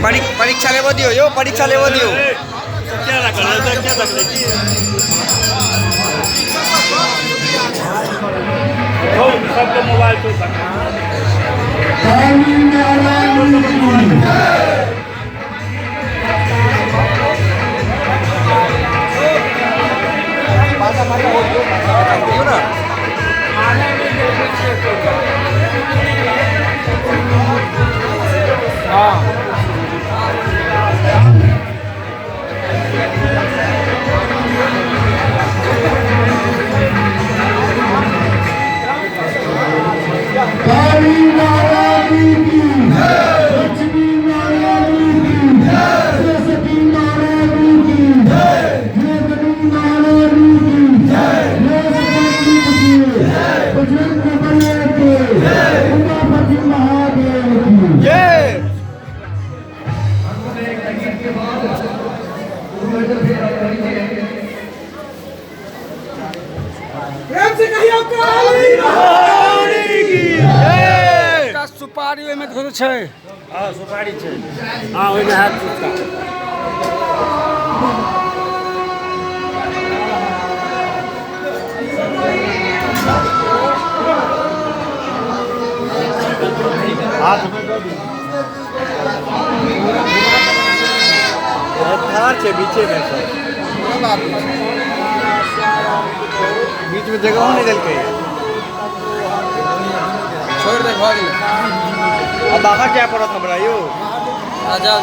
परीक्षा लेवो दियो यो परीक्षा लेवो दियो क्या रखा है क्या तक लेगी सबको मोबाइल तो सुपारी में धोर छे हां सुपारी छे हां ओइ में हाथ चुका हाथ में दो दी थार छे बीचे में सब बीच में जगह नहीं दल के छोड़ दे भाग अब बाहर क्या पड़ा था बड़ा यो आजा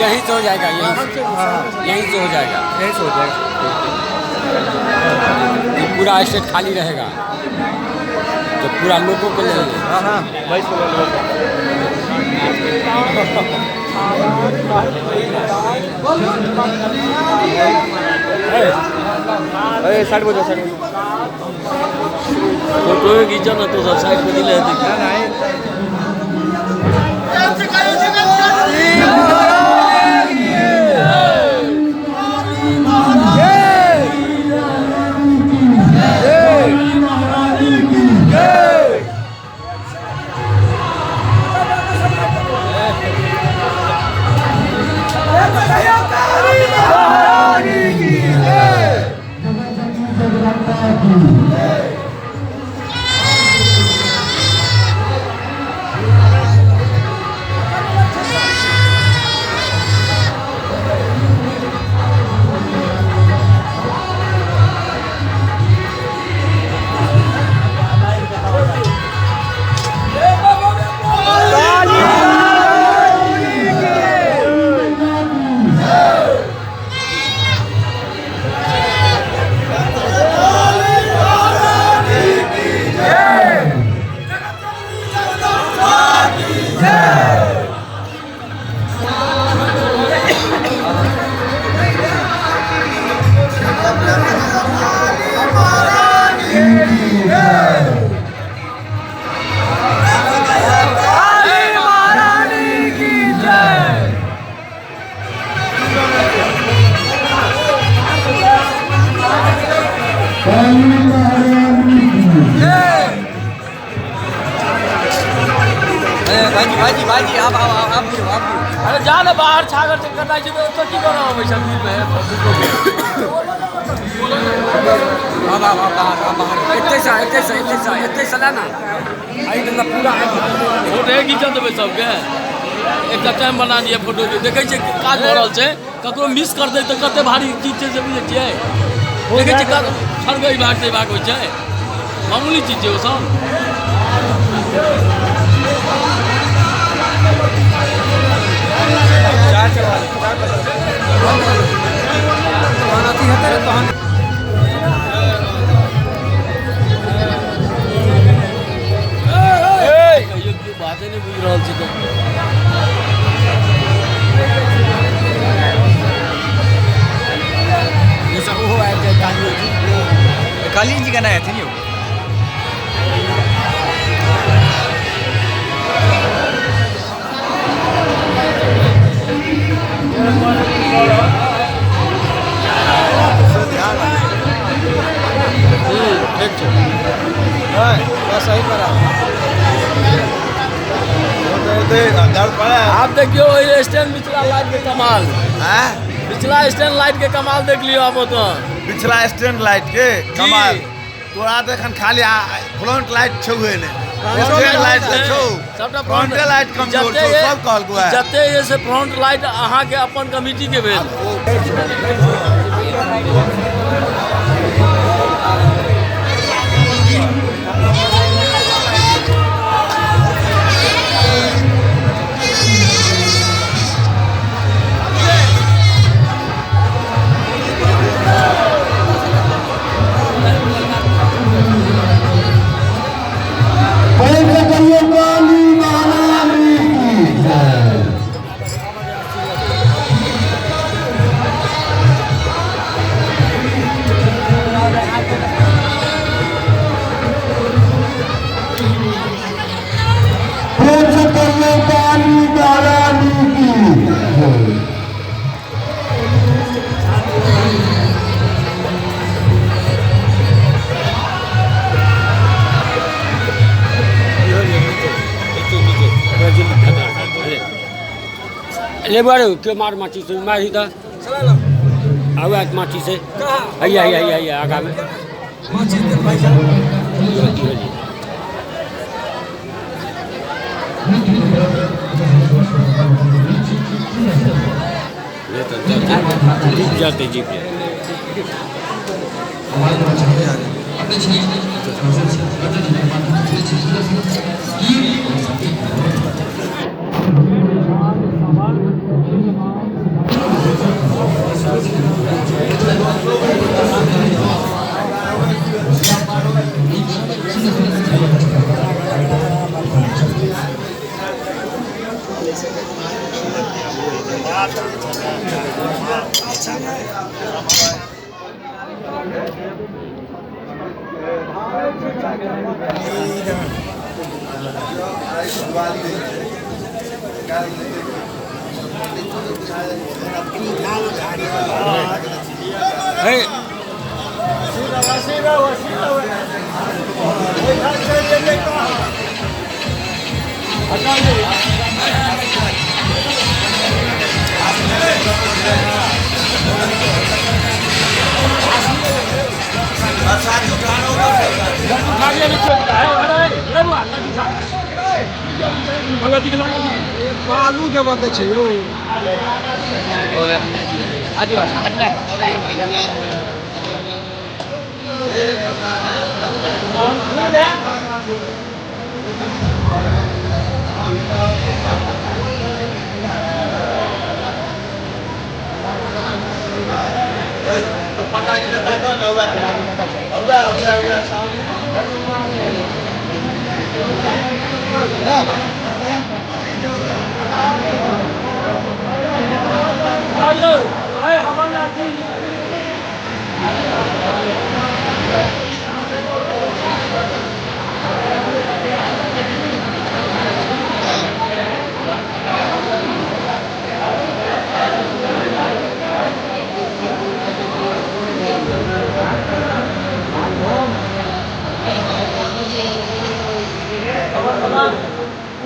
यही से हो जाएगा यही से हो जाएगा यही सो जाएगा ये पूरा स्टेट खाली रहेगा तो पूरा लोगों के लिए हां हां भाई सो ए साइड बजा साइड फोटो खींचा ना तो सब साइड पे दिले ना नहीं भाजी आप अरे जा ना बाहर छागर से करना चाहिए तो की करो भाई सब में इतने साला ना आई तो पूरा फोटो खींचा देबे सबके एक टाइम बना दिए फोटो के देखे छे काज भ रहल छे ककरो मिस कर दे तो कते भारी चीज छे से बुझे छियै देखे छे का सरगई भाग से भाग होय छे मामूली चीज छे ओ सब बातें नहीं बुझ रहा काली जी का ना थी यो सही करा आप देखियो स्टैंड पिछला लाइट के कमाल, पिछला स्टैंड लाइट के कमाल देख लियो आप तो। पिछला स्टैंड लाइट के कमाल तोरा देखन खाली फ्रंट लाइट छुए ने, स्टैंड लाइट छौ सबटा फ्रंट लाइट कमजोर छौ, सब कहल को है जते ये से फ्रंट लाइट अहाँ के अपन कमिटी के भेल। ले बारे के मार माची से मारी था आवे माची से हैया आगा में माची के भाई ले तो जाते जीप आलू के बात है यो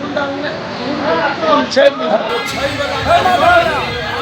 undang